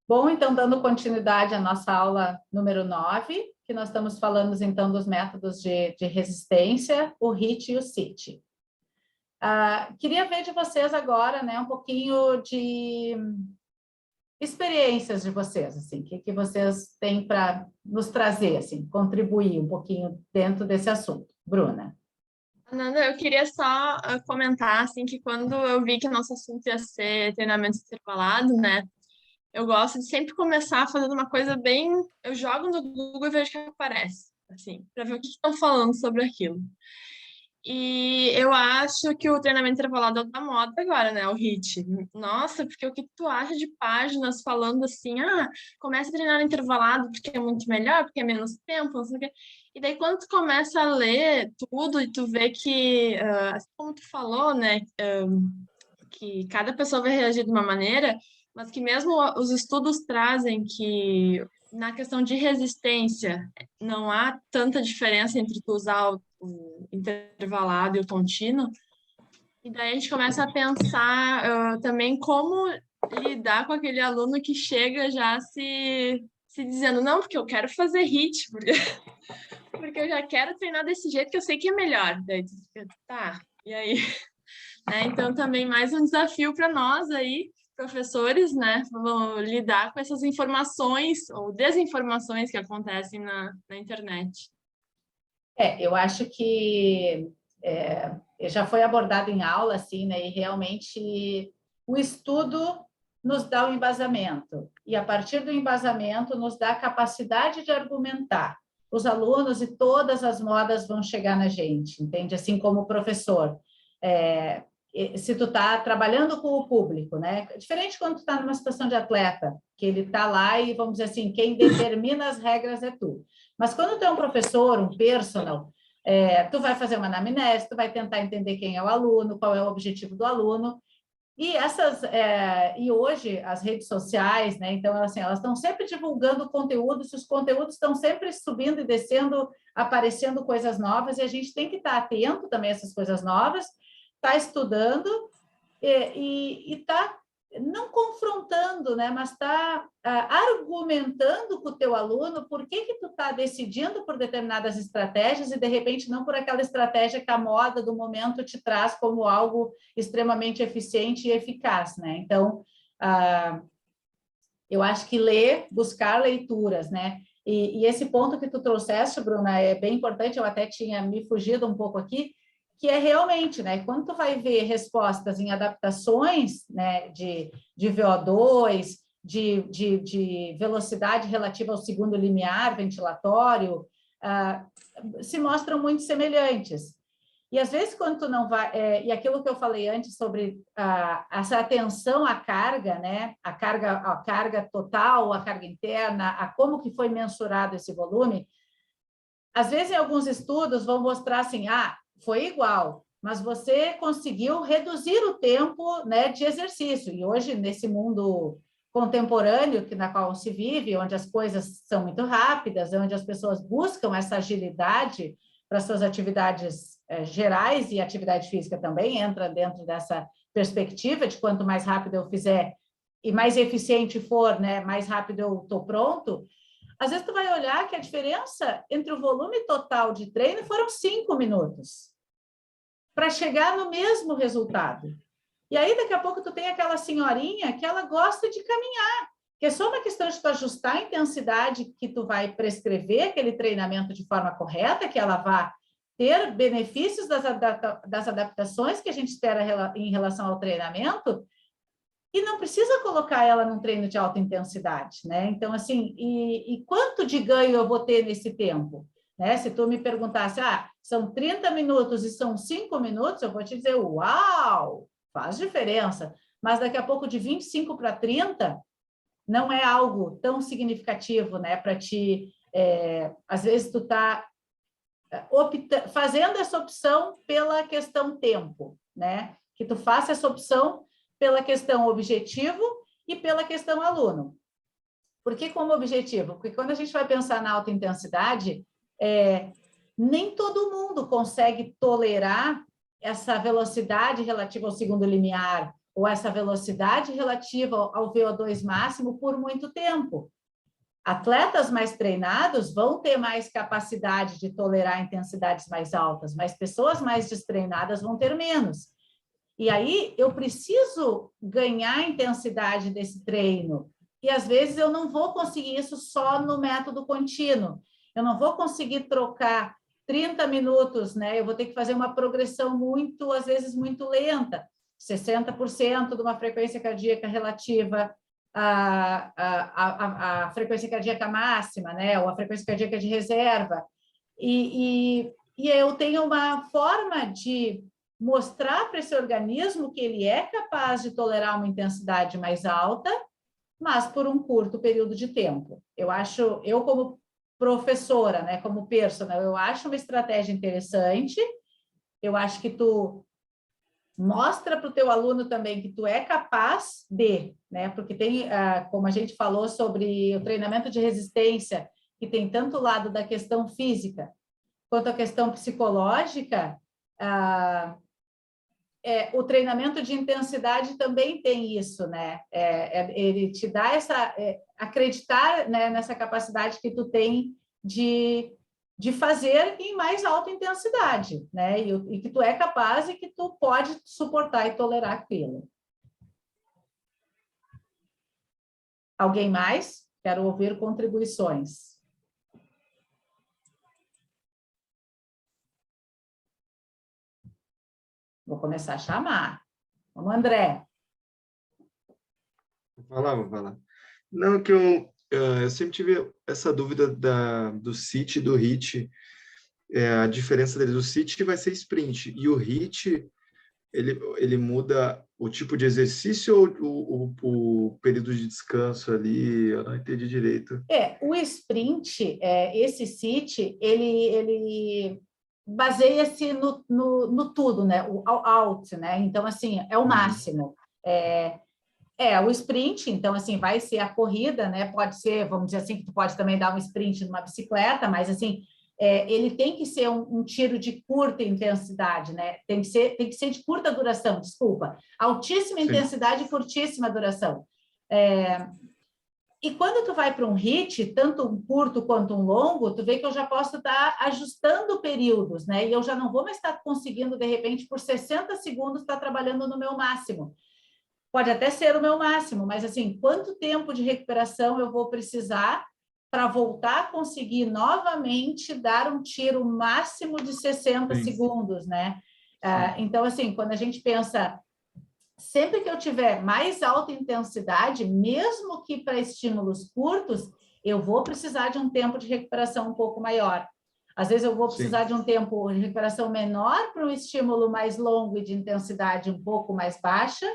Bom, então, dando continuidade à nossa aula número 9, que nós estamos falando, então, dos métodos de resistência, o HIIT e o CIT. Queria ver de vocês agora, né, um pouquinho de experiências de vocês, assim, que vocês têm para nos trazer, assim, contribuir um pouquinho dentro desse assunto. Bruna. Nanda, eu queria só comentar, assim, que quando eu vi que nosso assunto ia ser treinamento intervalado, né, eu gosto de sempre começar fazendo uma coisa bem... Eu jogo no Google e vejo o que aparece, assim, para ver o que estão falando sobre aquilo. E eu acho que o treinamento intervalado é o da moda agora, né? O HIIT. Nossa, porque o que tu acha de páginas falando assim, começa a treinar intervalado porque é muito melhor, porque é menos tempo, não sei o quê. E daí quando tu começa a ler tudo e tu vê que, assim como tu falou, né? Que cada pessoa vai reagir de uma maneira, mas que mesmo os estudos trazem que na questão de resistência não há tanta diferença entre tu usar o intervalado e o contínuo. E daí a gente começa a pensar também como lidar com aquele aluno que chega já se dizendo, não, porque eu quero fazer HIIT, porque eu já quero treinar desse jeito que eu sei que é melhor. Daí tu fica, tá, e aí? Então, também mais um desafio para nós aí, professores, né? Vamos lidar com essas informações ou desinformações que acontecem na internet. Eu acho que já foi abordado em aula, assim, né? E realmente o estudo nos dá o embasamento. E a partir do embasamento nos dá a capacidade de argumentar. Os alunos e todas as modas vão chegar na gente, entende? Assim como o professor. Se tu está trabalhando com o público, né? Diferente quando tu está numa situação de atleta, que ele está lá e, vamos dizer assim, quem determina as regras é tu. Mas quando tu é um professor, um personal, tu vai fazer uma anamnese, tu vai tentar entender quem é o aluno, qual é o objetivo do aluno. E hoje as redes sociais, né? Então assim, elas estão sempre divulgando conteúdo, se os conteúdos estão sempre subindo e descendo, aparecendo coisas novas, e a gente tem que estar atento também a essas coisas novas, tá estudando e tá não confrontando, né, mas está argumentando com o teu aluno por que tu está decidindo por determinadas estratégias e, de repente, não por aquela estratégia que a moda do momento te traz como algo extremamente eficiente e eficaz, né? Então, eu acho que buscar leituras, né? E esse ponto que tu trouxeste, Bruna, é bem importante, eu até tinha me fugido um pouco aqui, que é realmente, né, quando tu vai ver respostas em adaptações, né, de VO2, de velocidade relativa ao segundo limiar ventilatório, se mostram muito semelhantes. E às vezes quando tu não vai, e aquilo que eu falei antes sobre essa atenção à carga, né, a carga total, a carga interna, a como que foi mensurado esse volume, às vezes em alguns estudos vão mostrar assim, foi igual, mas você conseguiu reduzir o tempo, né, de exercício. E hoje, nesse mundo contemporâneo na qual se vive, onde as coisas são muito rápidas, onde as pessoas buscam essa agilidade para suas atividades gerais, e atividade física também entra dentro dessa perspectiva de quanto mais rápido eu fizer e mais eficiente for, né, mais rápido eu estou pronto. Às vezes tu vai olhar que a diferença entre o volume total de treino foram 5 minutos para chegar no mesmo resultado. E aí, daqui a pouco, tu tem aquela senhorinha que ela gosta de caminhar, que é só uma questão de tu ajustar a intensidade que tu vai prescrever aquele treinamento de forma correta, que ela vá ter benefícios das adaptações que a gente espera em relação ao treinamento, e não precisa colocar ela num treino de alta intensidade, né? Então, assim, e quanto de ganho eu vou ter nesse tempo? Né? Se tu me perguntasse, são 30 minutos e são 5 minutos, eu vou te dizer, uau, faz diferença. Mas daqui a pouco, de 25 para 30, não é algo tão significativo, né? Para ti, às vezes tu está fazendo essa opção pela questão tempo, né? Que tu faça essa opção pela questão objetivo e pela questão aluno. Por que como objetivo? Porque quando a gente vai pensar na alta intensidade, nem todo mundo consegue tolerar essa velocidade relativa ao segundo limiar, ou essa velocidade relativa ao VO2 máximo por muito tempo. Atletas mais treinados vão ter mais capacidade de tolerar intensidades mais altas, mas pessoas mais destreinadas vão ter menos. E aí eu preciso ganhar a intensidade desse treino. E às vezes eu não vou conseguir isso só no método contínuo. Eu não vou conseguir trocar 30 minutos, né? Eu vou ter que fazer uma progressão muito, às vezes, muito lenta. 60% de uma frequência cardíaca relativa a frequência cardíaca máxima, né? Ou a frequência cardíaca de reserva. E eu tenho uma forma de mostrar para esse organismo que ele é capaz de tolerar uma intensidade mais alta, mas por um curto período de tempo. Eu como professora, né, como personal, eu acho uma estratégia interessante. Eu acho que tu mostra para o teu aluno também que tu é capaz de, né? Porque tem, como a gente falou sobre o treinamento de resistência, que tem tanto o lado da questão física quanto a questão psicológica, o treinamento de intensidade também tem isso, né? Ele te dá acreditar, né, nessa capacidade que tu tem de fazer em mais alta intensidade, né? E que tu é capaz e que tu pode suportar e tolerar aquilo. Alguém mais? Quero ouvir contribuições. Vou começar a chamar. Vamos, André. Vou falar. Não, que eu sempre tive essa dúvida do sit e do HIIT. A diferença dele do sit vai ser sprint, e o HIIT, ele muda o tipo de exercício ou o período de descanso ali? Eu não entendi direito. O sprint, esse sit, ele baseia-se no tudo, né? O out, né? Então, assim, é o máximo. O sprint, então, assim, vai ser a corrida, né? Pode ser, vamos dizer assim, que tu pode também dar um sprint numa bicicleta, mas, assim, ele tem que ser um tiro de curta intensidade, né? Tem que ser de curta duração, desculpa. Altíssima intensidade e curtíssima duração. E quando tu vai para um HIIT, tanto um curto quanto um longo, tu vê que eu já posso estar ajustando períodos, né? E eu já não vou mais estar conseguindo, de repente, por 60 segundos, estar trabalhando no meu máximo. Pode até ser o meu máximo, mas, assim, quanto tempo de recuperação eu vou precisar para voltar a conseguir novamente dar um tiro máximo de 60 segundos, né? Então, assim, quando a gente pensa, sempre que eu tiver mais alta intensidade, mesmo que para estímulos curtos, eu vou precisar de um tempo de recuperação um pouco maior. Às vezes eu vou precisar de um tempo de recuperação menor para um estímulo mais longo e de intensidade um pouco mais baixa,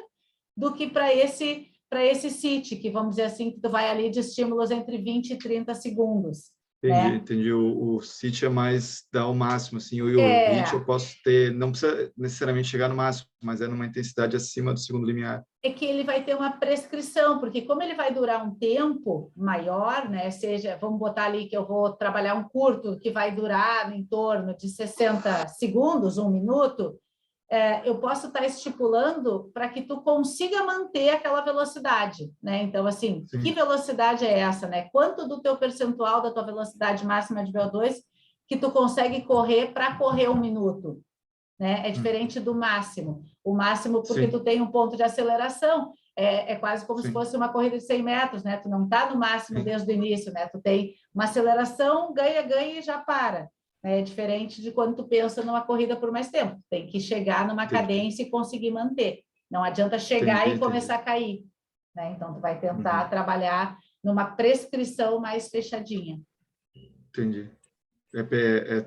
do que para esse sit, que vamos dizer assim, que tu vai ali de estímulos entre 20 e 30 segundos. Entendi. O sit é mais dar o máximo, assim, o HIIT eu posso ter, não precisa necessariamente chegar no máximo, mas é numa intensidade acima do segundo limiar. É que ele vai ter uma prescrição, porque como ele vai durar um tempo maior, né? Seja, vamos botar ali que eu vou trabalhar um curto que vai durar em torno de 60 segundos, 1 minuto, eu posso estar estipulando para que tu consiga manter aquela velocidade, né? Então, assim, que velocidade é essa, né? Quanto do teu percentual da tua velocidade máxima de VO2 que tu consegue correr para correr 1 minuto, né? É diferente do máximo. O máximo porque tu tem um ponto de aceleração, é quase como se fosse uma corrida de 100 metros, né? Tu não está no máximo desde o início, né? Tu tem uma aceleração, ganha e já para. É diferente de quando tu pensa numa corrida por mais tempo. Tem que chegar numa cadência e conseguir manter. Não adianta chegar e começar a cair, né? Então, tu vai tentar trabalhar numa prescrição mais fechadinha. Entendi.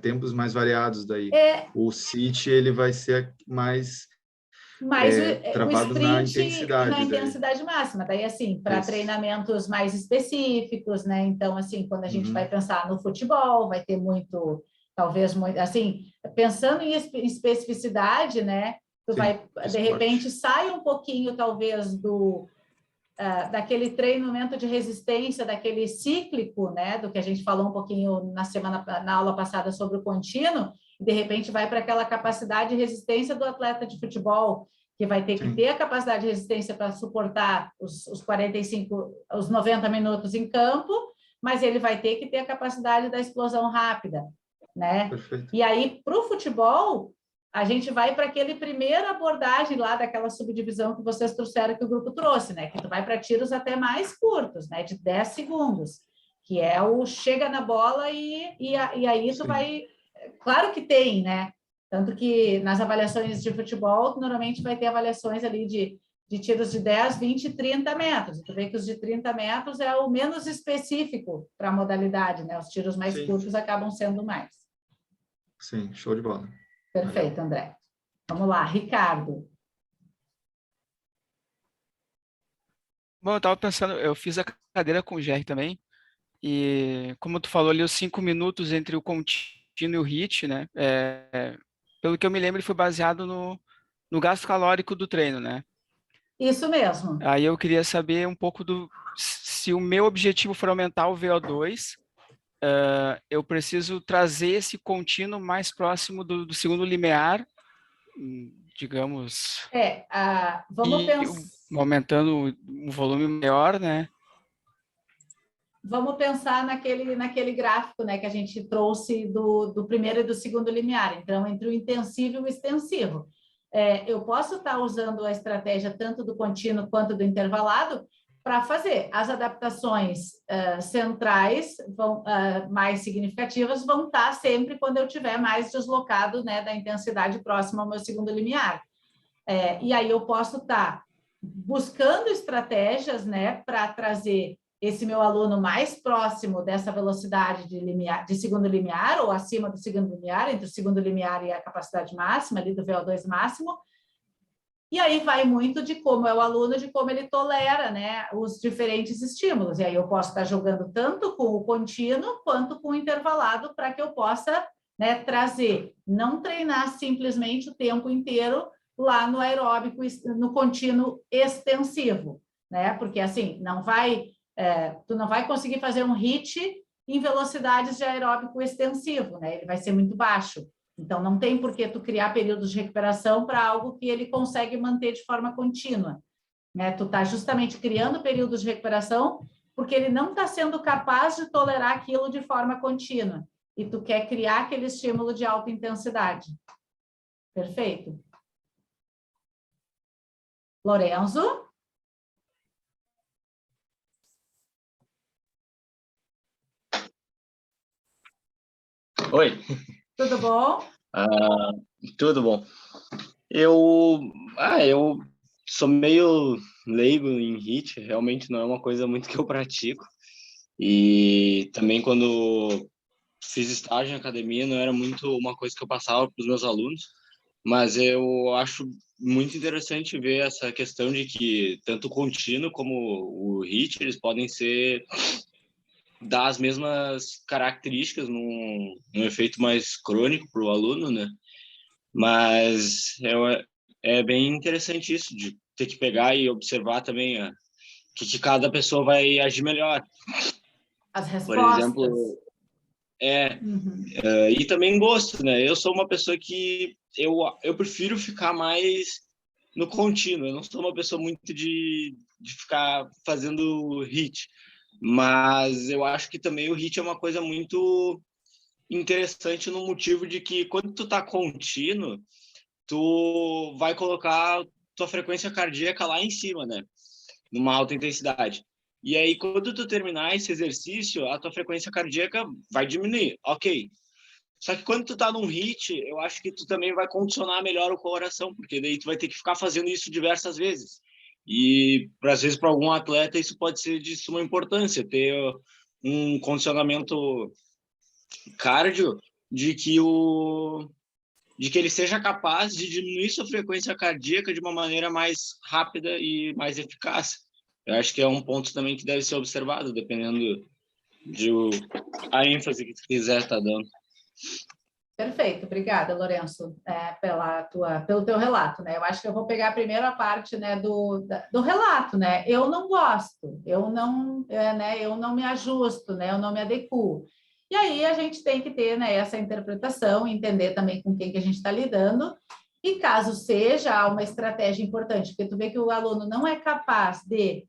Tempos mais variados daí. O sit, ele vai ser mais travado o na sprint intensidade máxima. Daí, assim, para treinamentos mais específicos, né? Então, assim, quando a gente vai pensar no futebol, vai ter muito... Talvez, muito, assim, pensando em especificidade, né? Tu vai, de repente, sai um pouquinho, talvez, daquele treinamento de resistência, daquele cíclico, né? Do que a gente falou um pouquinho na aula passada sobre o contínuo, e de repente vai para aquela capacidade de resistência do atleta de futebol, que vai ter que Sim. ter a capacidade de resistência para suportar os 45, os 90 minutos em campo, mas ele vai ter que ter a capacidade da explosão rápida, né? Perfeito. E aí, para o futebol, a gente vai para aquele primeira abordagem lá daquela subdivisão que vocês trouxeram, que o grupo trouxe, né? Que tu vai para tiros até mais curtos, né? De 10 segundos, que é o chega na bola e aí tu Sim. vai... Claro que tem, né? Tanto que nas avaliações de futebol, normalmente vai ter avaliações ali de tiros de 10, 20 e 30 metros. Tu vê que os de 30 metros é o menos específico para a modalidade, né? Os tiros mais Sim. curtos acabam sendo mais. Sim, show de bola. Perfeito, André. Vamos lá, Ricardo. Bom, eu estava pensando, eu fiz a cadeira com o GR também, e como tu falou ali, os 5 minutos entre o contínuo e o HIIT, né? Pelo que eu me lembro, ele foi baseado no gasto calórico do treino, né? Isso mesmo. Aí eu queria saber um pouco se o meu objetivo for aumentar o VO2, eu preciso trazer esse contínuo mais próximo do segundo limiar, digamos, Vamos e pensar. aumentando um volume maior, né? Vamos pensar naquele gráfico, né, que a gente trouxe do primeiro e do segundo limiar. Então, entre o intensivo e o extensivo. Eu posso estar usando a estratégia tanto do contínuo quanto do intervalado para fazer. As adaptações centrais mais significativas vão estar sempre quando eu estiver mais deslocado, né, da intensidade próxima ao meu segundo limiar. E aí eu posso estar buscando estratégias, né, para trazer esse meu aluno mais próximo dessa velocidade de segundo limiar, ou acima do segundo limiar, entre o segundo limiar e a capacidade máxima, ali do VO2 máximo. E aí vai muito de como é o aluno, de como ele tolera, né, os diferentes estímulos. E aí eu posso estar jogando tanto com o contínuo quanto com o intervalado para que eu possa, né, trazer, não treinar simplesmente o tempo inteiro lá no aeróbico, no contínuo extensivo, né? Porque assim, tu não vai conseguir fazer um HIIT em velocidades de aeróbico extensivo, né? Ele vai ser muito baixo. Então, não tem por que tu criar períodos de recuperação para algo que ele consegue manter de forma contínua, né? Tu está justamente criando períodos de recuperação porque ele não está sendo capaz de tolerar aquilo de forma contínua. E tu quer criar aquele estímulo de alta intensidade. Perfeito. Lorenzo? Oi. Tudo bom? Tudo bom. Eu sou meio leigo em HIIT, realmente não é uma coisa muito que eu pratico. E também quando fiz estágio em academia, não era muito uma coisa que eu passava para os meus alunos, mas eu acho muito interessante ver essa questão de que tanto o contínuo como o HIIT, eles podem dar as mesmas características num efeito mais crônico para o aluno, né? Mas é bem interessante isso, de ter que pegar e observar também que cada pessoa vai agir melhor. As respostas. Por exemplo, e também gosto, né? Eu sou uma pessoa que eu prefiro ficar mais no contínuo. Eu não sou uma pessoa muito de ficar fazendo HIIT, mas eu acho que também o HIIT é uma coisa muito interessante no motivo de que quando tu tá contínuo, tu vai colocar tua frequência cardíaca lá em cima, né? Numa alta intensidade. E aí, quando tu terminar esse exercício, a tua frequência cardíaca vai diminuir, ok. Só que quando tu tá num HIIT, eu acho que tu também vai condicionar melhor o coração, porque daí tu vai ter que ficar fazendo isso diversas vezes. E, às vezes, para algum atleta, isso pode ser de suma importância, ter um condicionamento cardio de que ele seja capaz de diminuir sua frequência cardíaca de uma maneira mais rápida e mais eficaz. Eu acho que é um ponto também que deve ser observado, dependendo a ênfase que tu quiser estar dando. Perfeito, obrigada, Lourenço, pelo teu relato, né? Eu acho que eu vou pegar primeiro a parte, né, do relato, né? Eu não gosto, eu não me ajusto, né? Eu não me adequo. E aí a gente tem que ter, né, essa interpretação, entender também com quem que a gente está lidando E caso seja uma estratégia importante, porque tu vê que o aluno não é capaz de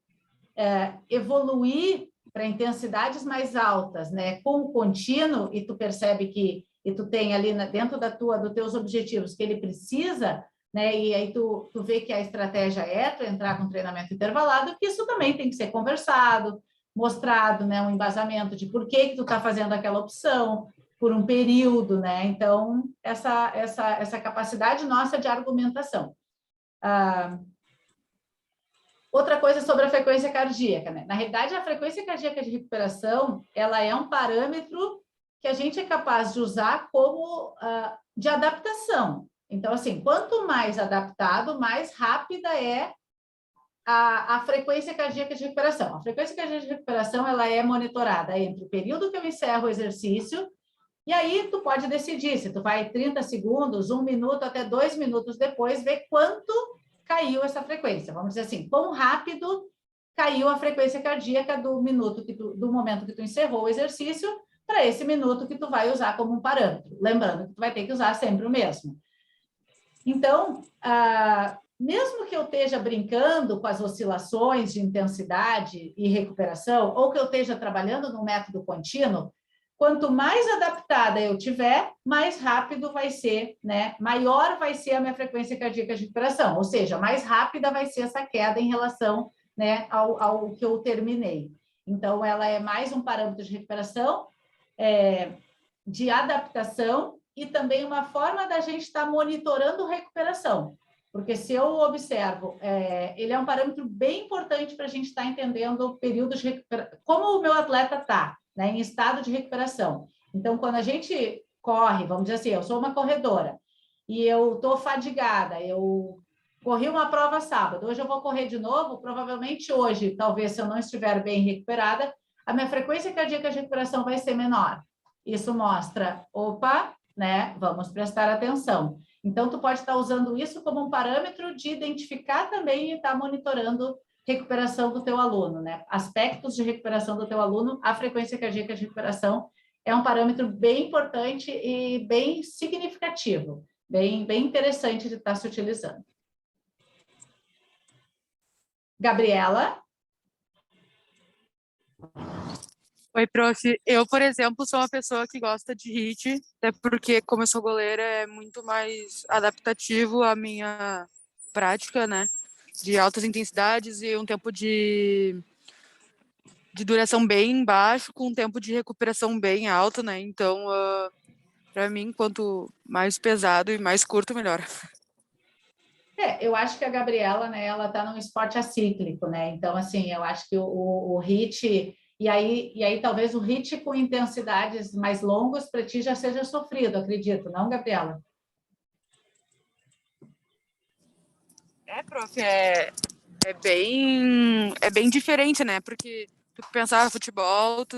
evoluir para intensidades mais altas, né, com o contínuo, e tu percebe que, e tu tem ali dentro dos teus objetivos que ele precisa, né, e aí tu vê que a estratégia é tu entrar com treinamento intervalado, que isso também tem que ser conversado, mostrado, né, um embasamento de por que tu está fazendo aquela opção, por um período, né, então essa capacidade nossa de argumentação. Outra coisa sobre a frequência cardíaca, né? Na realidade, a frequência cardíaca de recuperação, ela é um parâmetro que a gente é capaz de usar como de adaptação. Então, assim, quanto mais adaptado, mais rápida é a frequência cardíaca de recuperação. A frequência cardíaca de recuperação, ela é monitorada entre o período que eu encerro o exercício, e aí tu pode decidir se tu vai 30 segundos, 1 minuto, até 2 minutos depois, ver quanto caiu essa frequência. Vamos dizer assim, quão rápido caiu a frequência cardíaca do momento que tu encerrou o exercício para esse minuto que tu vai usar como um parâmetro. Lembrando que tu vai ter que usar sempre o mesmo. Então, mesmo que eu esteja brincando com as oscilações de intensidade e recuperação, ou que eu esteja trabalhando no método contínuo, quanto mais adaptada eu tiver, mais rápido vai ser, né? Maior vai ser a minha frequência cardíaca de recuperação, ou seja, mais rápida vai ser essa queda em relação, né, ao que eu terminei. Então, ela é mais um parâmetro de recuperação, de adaptação, e também uma forma da gente estar monitorando recuperação. Porque se eu observo, ele é um parâmetro bem importante para a gente estar entendendo o período de recuperação, como o meu atleta está, né, em estado de recuperação. Então, quando a gente corre, vamos dizer assim, eu sou uma corredora e eu estou fadigada, eu corri uma prova sábado, hoje eu vou correr de novo, provavelmente hoje, talvez se eu não estiver bem recuperada, a minha frequência cardíaca de recuperação vai ser menor. Isso mostra, opa, né, vamos prestar atenção. Então, tu pode estar usando isso como um parâmetro de identificar também e estar monitorando recuperação do teu aluno, né? Aspectos de recuperação do teu aluno, a frequência cardíaca de recuperação é um parâmetro bem importante e bem significativo, bem interessante de estar se utilizando. Gabriela? Oi, prof. Eu, por exemplo, sou uma pessoa que gosta de HIIT, até porque, como eu sou goleira, é muito mais adaptativo à minha prática, né? De altas intensidades e um tempo de duração bem baixo, com um tempo de recuperação bem alto, né? Então, para mim, quanto mais pesado e mais curto, melhor. Eu acho que a Gabriela, né, ela está num esporte acíclico, né? Então, assim, eu acho que o HIIT... E aí talvez o HIIT com intensidades mais longas para ti já seja sofrido, acredito, não, Gabriela? Prof, é bem diferente, né? Porque tu pensar futebol, tu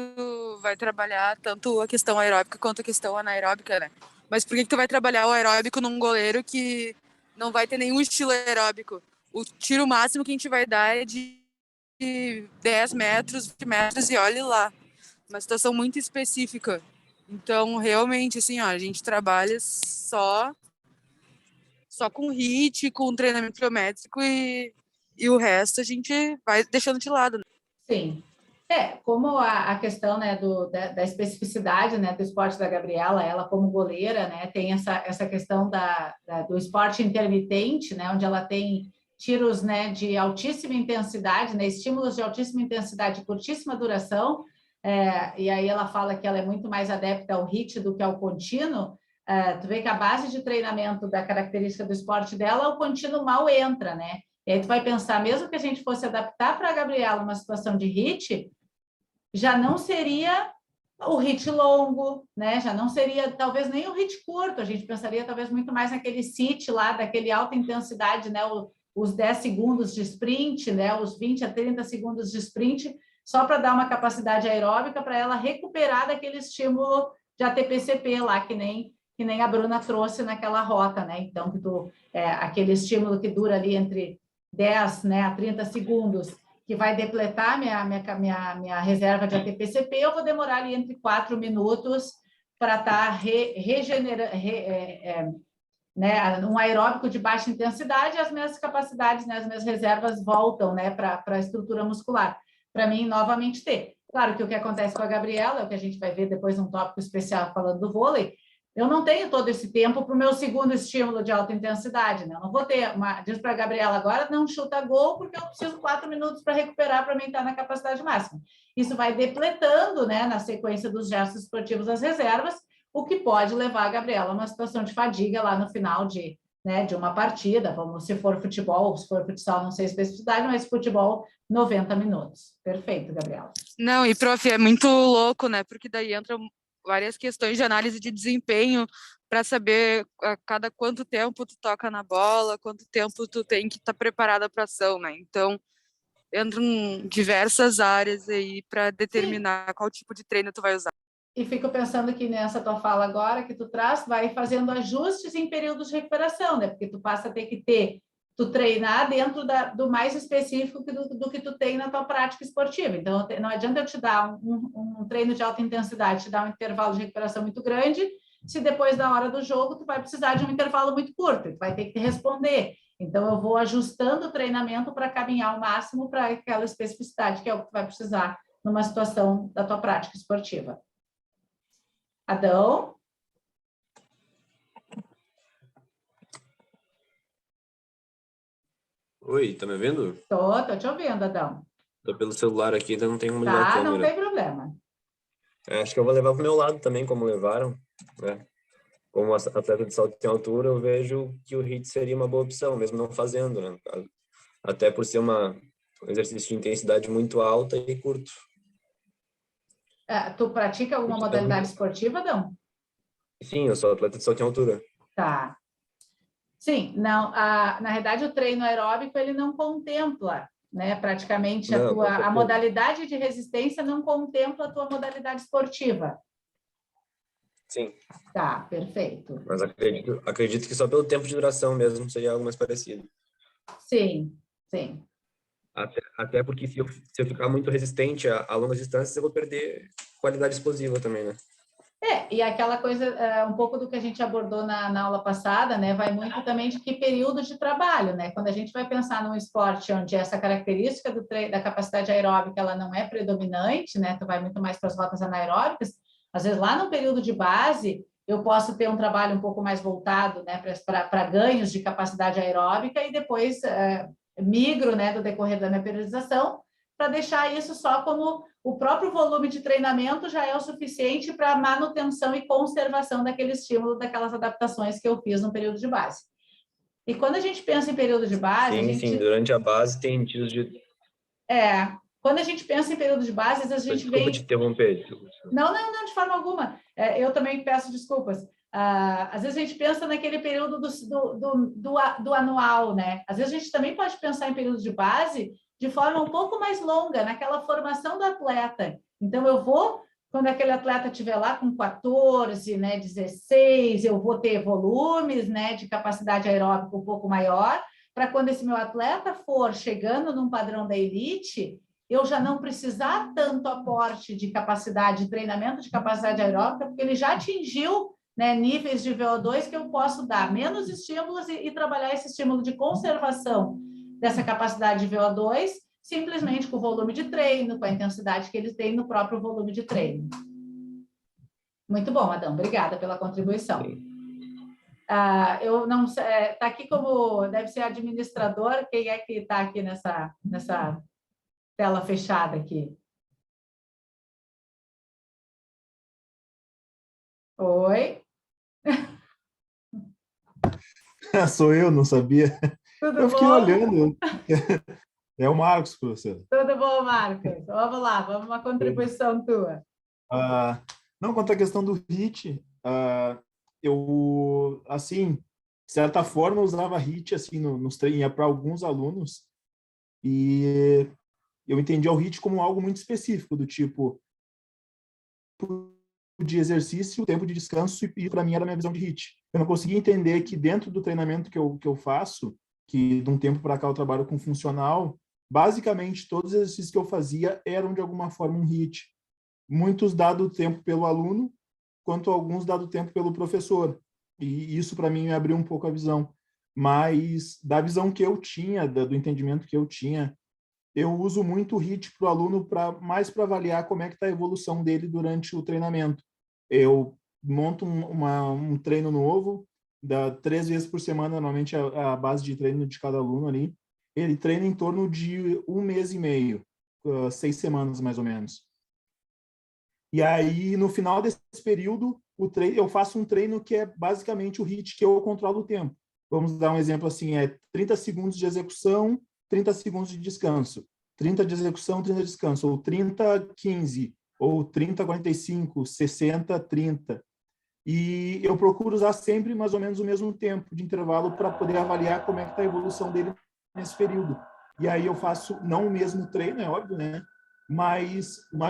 vai trabalhar tanto a questão aeróbica quanto a questão anaeróbica, né? Mas por que tu vai trabalhar o aeróbico num goleiro que não vai ter nenhum estilo aeróbico? O tiro máximo que a gente vai dar é de 10 metros, 20 metros e olhe lá. Uma situação muito específica. Então, realmente, assim, ó, a gente trabalha só com HIIT, com treinamento biométrico e o resto a gente vai deixando de lado. Sim. Como a questão, né, da especificidade, né, do esporte da Gabriela, ela como goleira, né, tem essa questão do esporte intermitente, né, onde ela tem tiros, né, de altíssima intensidade, né, estímulos de altíssima intensidade e curtíssima duração, e aí ela fala que ela é muito mais adepta ao HIIT do que ao contínuo. Tu vê que a base de treinamento da característica do esporte dela, o contínuo mal entra, né? E aí tu vai pensar, mesmo que a gente fosse adaptar para a Gabriela uma situação de HIIT, já não seria o HIIT longo, né? Já não seria, talvez, nem o HIIT curto, a gente pensaria talvez muito mais naquele CIT lá, daquele alta intensidade, né? Os 10 segundos de sprint, né? Os 20 a 30 segundos de sprint, só para dar uma capacidade aeróbica para ela recuperar daquele estímulo de ATP-CP lá, que nem a Bruna trouxe naquela rota, né? Então, aquele estímulo que dura ali entre 10, né, a 30 segundos, que vai depletar minha reserva de ATP-CP, eu vou demorar ali entre 4 minutos para estar né, um aeróbico de baixa intensidade, as minhas capacidades, né, as minhas reservas voltam, né, para a estrutura muscular. Para mim, novamente, ter. Claro que o que acontece com a Gabriela, é o que a gente vai ver depois num tópico especial falando do vôlei, eu não tenho todo esse tempo para o meu segundo estímulo de alta intensidade, né? Eu não vou ter diz para a Gabriela agora, não chuta gol, porque eu preciso 4 minutos para recuperar, para aumentar na capacidade máxima. Isso vai depletando, né, na sequência dos gestos esportivos das reservas, o que pode levar a Gabriela a uma situação de fadiga lá no final de uma partida, vamos, se for futebol, se for futsal, não sei a especificidade, mas futebol, 90 minutos. Perfeito, Gabriela. Não, e prof, é muito louco, né? Porque daí entram várias questões de análise de desempenho para saber a cada quanto tempo tu toca na bola, quanto tempo tu tem que estar preparada para ação, né? Então, entram diversas áreas aí para determinar qual tipo de treino tu vai usar. E fico pensando que nessa tua fala agora que tu traz, vai fazendo ajustes em períodos de recuperação, né? Porque tu passa a ter que tu treinar dentro do mais específico do que tu tem na tua prática esportiva. Então, não adianta eu te dar um treino de alta intensidade, te dar um intervalo de recuperação muito grande, se depois da hora do jogo tu vai precisar de um intervalo muito curto, tu vai ter que responder. Então, eu vou ajustando o treinamento para caminhar ao máximo para aquela especificidade, que é o que tu vai precisar numa situação da tua prática esportiva. Adão? Oi, tá me ouvindo? Tô te ouvindo, Adão. Tô pelo celular aqui, então não tem como ligar a Tá, câmera. não tem problema. Acho que eu vou levar pro meu lado também, como levaram, né? Como atleta de salto em altura, eu vejo que o HIIT seria uma boa opção, mesmo não fazendo, né? Até por ser um exercício de intensidade muito alta e curto. Tu pratica alguma modalidade esportiva, Adão? Sim, eu sou atleta de salto em altura. Tá. Sim, não, na realidade o treino aeróbico ele não contempla, né, praticamente a modalidade de resistência não contempla a tua modalidade esportiva. Sim. Tá, perfeito. Mas acredito que só pelo tempo de duração mesmo seria algo mais parecido. Sim, sim. Até porque se eu ficar muito resistente a longas distâncias, eu vou perder qualidade explosiva também, né? E aquela coisa, um pouco do que a gente abordou na aula passada, né, vai muito também de que período de trabalho, né? Quando a gente vai pensar num esporte onde essa característica da capacidade aeróbica, ela não é predominante, né? Tu vai muito mais para as rotas anaeróbicas, às vezes lá no período de base, eu posso ter um trabalho um pouco mais voltado, né, para ganhos de capacidade aeróbica e depois migro, né, do decorrer da minha periodização, para deixar isso só como o próprio volume de treinamento já é o suficiente para manutenção e conservação daquele estímulo, daquelas adaptações que eu fiz no período de base. E quando a gente pensa em período de base... Sim, durante a base tem tiros de... Quando a gente pensa em período de base, às vezes a gente Desculpa te interromper. Não, de forma alguma. Eu também peço desculpas. Às vezes a gente pensa naquele período do anual, né? Às vezes a gente também pode pensar em período de base de forma um pouco mais longa, naquela formação do atleta. Então, quando aquele atleta estiver lá com 14, né, 16, eu vou ter volumes, né, de capacidade aeróbica um pouco maior, para quando esse meu atleta for chegando num padrão da elite, eu já não precisar tanto aporte de capacidade, de treinamento de capacidade aeróbica, porque ele já atingiu, né, níveis de VO2 que eu posso dar menos estímulos e trabalhar esse estímulo de conservação dessa capacidade de VO2, simplesmente com o volume de treino, com a intensidade que eles têm no próprio volume de treino. Muito bom, Adão. Obrigada pela contribuição. Eu não sei, está aqui como, deve ser administrador, quem é que está aqui nessa tela fechada aqui? Oi? Sou eu, não sabia. Tudo Fiquei bom? olhando. É o Marcos, professor. Tudo bom, Marcos? Vamos lá, vamos uma contribuição tua. Não, quanto à questão do HIIT, eu, assim, de certa forma, eu usava HIIT assim, nos treinos para alguns alunos e eu entendia o HIIT como algo muito específico, do tipo de exercício, tempo de descanso, e para mim era a minha visão de HIIT. Eu não conseguia entender que dentro do treinamento que eu faço, que de um tempo para cá eu trabalho com funcional, basicamente todos os exercícios que eu fazia eram de alguma forma um HIIT. Muitos dado tempo pelo aluno, quanto alguns dado tempo pelo professor. E isso, para mim, me abriu um pouco a visão. Mas, da visão que eu tinha, do entendimento que eu tinha, eu uso muito o HIIT para o aluno mais para avaliar como é que está a evolução dele durante o treinamento. Eu monto um treino novo, 3 vezes por semana, normalmente a base de treino de cada aluno ali. Ele treina em torno de 1 mês e meio, 6 semanas mais ou menos. E aí, no final desse período, eu faço um treino que é basicamente o HIIT, que eu controlo o tempo. Vamos dar um exemplo assim, 30 segundos de execução, 30 segundos de descanso. 30 de execução, 30 de descanso. Ou 30, 15. Ou 30, 45. 60, 30. E eu procuro usar sempre mais ou menos o mesmo tempo de intervalo para poder avaliar como é que está a evolução dele nesse período. E aí eu faço, não o mesmo treino, é óbvio, né? Mas uma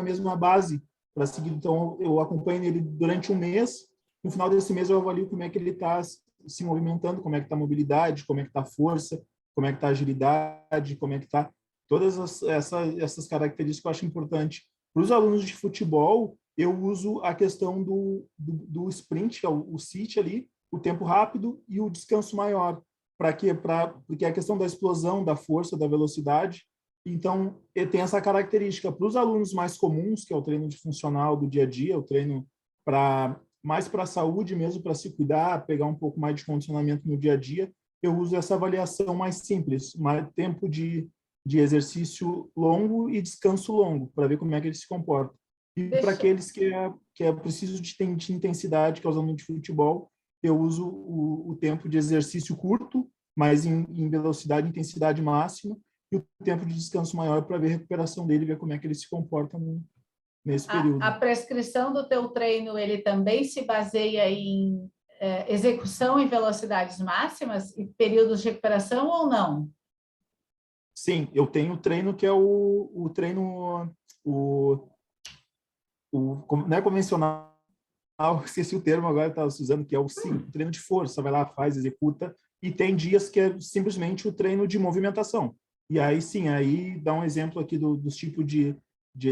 mesma base para seguir. Então, eu acompanho ele durante um mês. No final desse mês, eu avalio como é que ele está se movimentando, como é que está a mobilidade, como é que está a força, como é que está a agilidade, como é que está... Todas essas características que eu acho importante. Para os alunos de futebol, eu uso a questão do sprint, que é o sit ali, o tempo rápido e o descanso maior. Para quê? Porque é a questão da explosão, da força, da velocidade. Então, tem essa característica. Para os alunos mais comuns, que é o treino de funcional do dia a dia, o treino mais para a saúde mesmo, para se cuidar, pegar um pouco mais de condicionamento no dia a dia, eu uso essa avaliação mais simples, mais tempo de exercício longo e descanso longo, para ver como é que ele se comporta. E para aqueles que é preciso de intensidade, que é os alunos de futebol, eu uso o tempo de exercício curto, mas em velocidade e intensidade máxima, e o tempo de descanso maior para ver a recuperação dele, ver como é que ele se comporta nesse período. A prescrição do teu treino, ele também se baseia em execução em velocidades máximas e períodos de recuperação ou não? Sim, eu tenho o treino que é o treino não é convencional, esqueci o termo agora, estava usando, que é o treino de força, vai lá, faz, executa, e tem dias que é simplesmente o treino de movimentação. E aí sim, aí dá um exemplo aqui dos tipos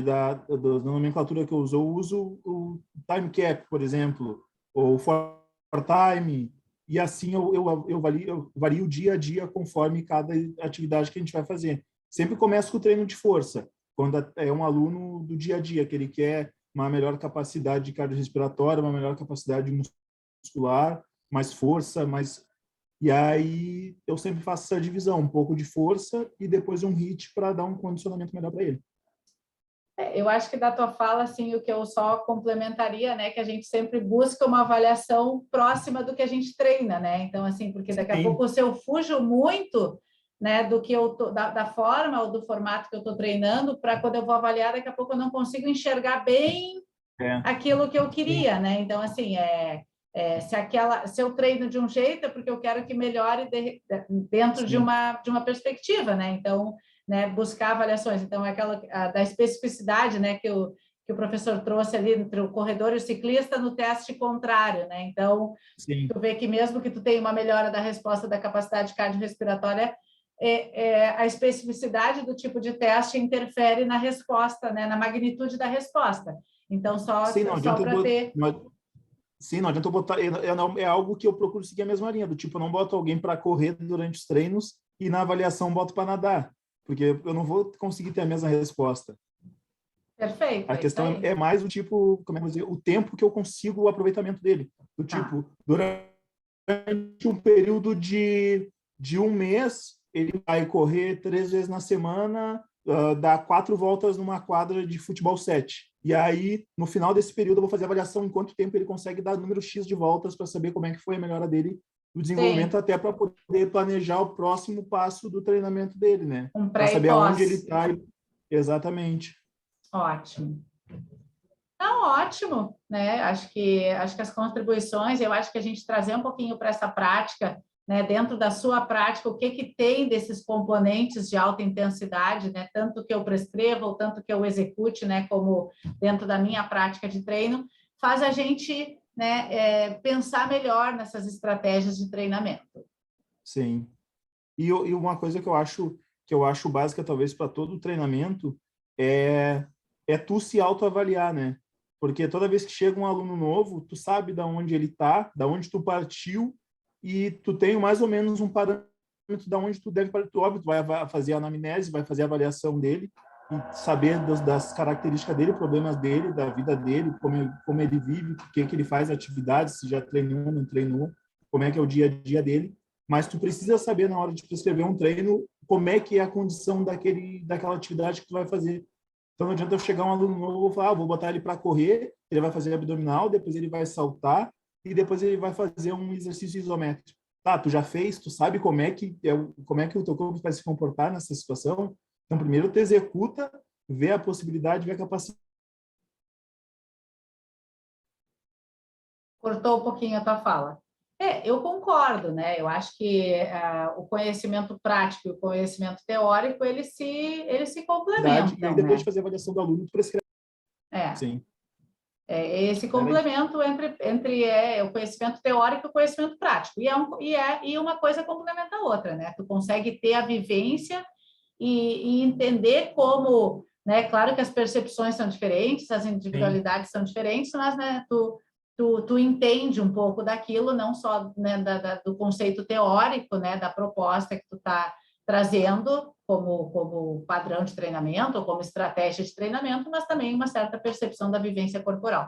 da nomenclatura que eu uso o time cap, por exemplo, ou for time, e assim eu vario dia a dia conforme cada atividade que a gente vai fazer. Sempre começo com o treino de força, quando é um aluno do dia a dia, que ele quer uma melhor capacidade cardiorrespiratória, uma melhor capacidade muscular, mais força, E aí eu sempre faço essa divisão, um pouco de força e depois um HIIT para dar um condicionamento melhor para ele. Eu acho que da tua fala, assim, o que eu só complementaria, né, que a gente sempre busca uma avaliação próxima do que a gente treina, né? Então, assim, porque daqui a pouco se eu fujo muito, né, do que eu da forma ou do formato que eu estou treinando, para quando eu vou avaliar, daqui a pouco eu não consigo enxergar bem aquilo que eu queria, né? Então, assim, se eu treino de um jeito, é porque eu quero que melhore dentro de uma perspectiva, né? Então, né, buscar avaliações. Então, é aquela da especificidade, né, que o professor trouxe ali entre o corredor e o ciclista no teste contrário, né? Então, tu vê que mesmo que tu tenha uma melhora da resposta da capacidade cardiorrespiratória, a especificidade do tipo de teste interfere na resposta, né, na magnitude da resposta. Então, só para ter... Sim, não adianta eu botar... É algo que eu procuro seguir a mesma linha, do tipo, eu não boto alguém para correr durante os treinos e na avaliação boto para nadar, porque eu não vou conseguir ter a mesma resposta. Perfeito. A questão é mais o tipo, como é que eu vou dizer, o tempo que eu consigo o aproveitamento dele. Do tipo, durante um período de um mês, ele vai correr 3 vezes na semana, dá 4 voltas numa quadra de futebol 7. E aí, no final desse período, eu vou fazer a avaliação em quanto tempo ele consegue dar número X de voltas para saber como é que foi a melhora dele, o desenvolvimento, até para poder planejar o próximo passo do treinamento dele, né? Para saber aonde ele está. Exatamente. Ótimo. Então, ótimo, né? Acho que as contribuições, eu acho que a gente trazer um pouquinho para essa prática, né, dentro da sua prática, o que tem desses componentes de alta intensidade, né, tanto que eu prescreva ou tanto que eu execute, né, como dentro da minha prática de treino, faz a gente, né, pensar melhor nessas estratégias de treinamento. Sim. E uma coisa que eu acho básica, talvez, para todo o treinamento, é tu se autoavaliar, né? Porque toda vez que chega um aluno novo, tu sabe da onde ele está, da onde tu partiu, e tu tem mais ou menos um parâmetro da onde tu deve partir. Óbvio, tu vai fazer a anamnese, vai fazer a avaliação dele, e saber das características dele, problemas dele, da vida dele, como ele vive, o que ele faz, atividades, se já treinou, não treinou, como é que é o dia a dia dele. Mas tu precisa saber, na hora de prescrever um treino, como é que é a condição daquela atividade que tu vai fazer. Então, não adianta eu chegar um aluno novo e falar, vou botar ele para correr, ele vai fazer abdominal, depois ele vai saltar, e depois ele vai fazer um exercício isométrico. Tá, tu já fez, tu sabe como é que o teu corpo vai se comportar nessa situação. Então, primeiro tu executa, vê a possibilidade, vê a capacidade. Cortou um pouquinho a tua fala. Eu concordo, né? Eu acho que o conhecimento prático e o conhecimento teórico, eles se complementam, E aí, depois né? de fazer a avaliação do aluno, tu prescreve. Sim. Esse complemento entre o conhecimento teórico e o conhecimento prático. E uma coisa complementa a outra, né? Tu consegue ter a vivência e entender como, né? Claro que as percepções são diferentes, as individualidades são diferentes, mas, né, tu entende um pouco daquilo, não só, né, do conceito teórico, né, da proposta que tu está trazendo como padrão de treinamento ou como estratégia de treinamento, mas também uma certa percepção da vivência corporal.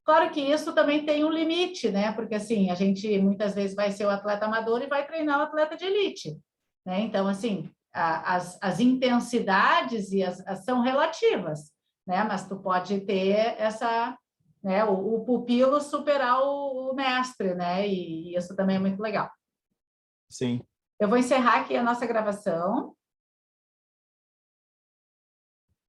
Claro que isso também tem um limite, né? Porque assim, a gente muitas vezes vai ser o atleta amador e vai treinar o atleta de elite, né? Então, assim, as intensidades são relativas, né? Mas tu pode ter essa, né? O pupilo superar o mestre, né? E isso também é muito legal. Sim. Eu vou encerrar aqui a nossa gravação.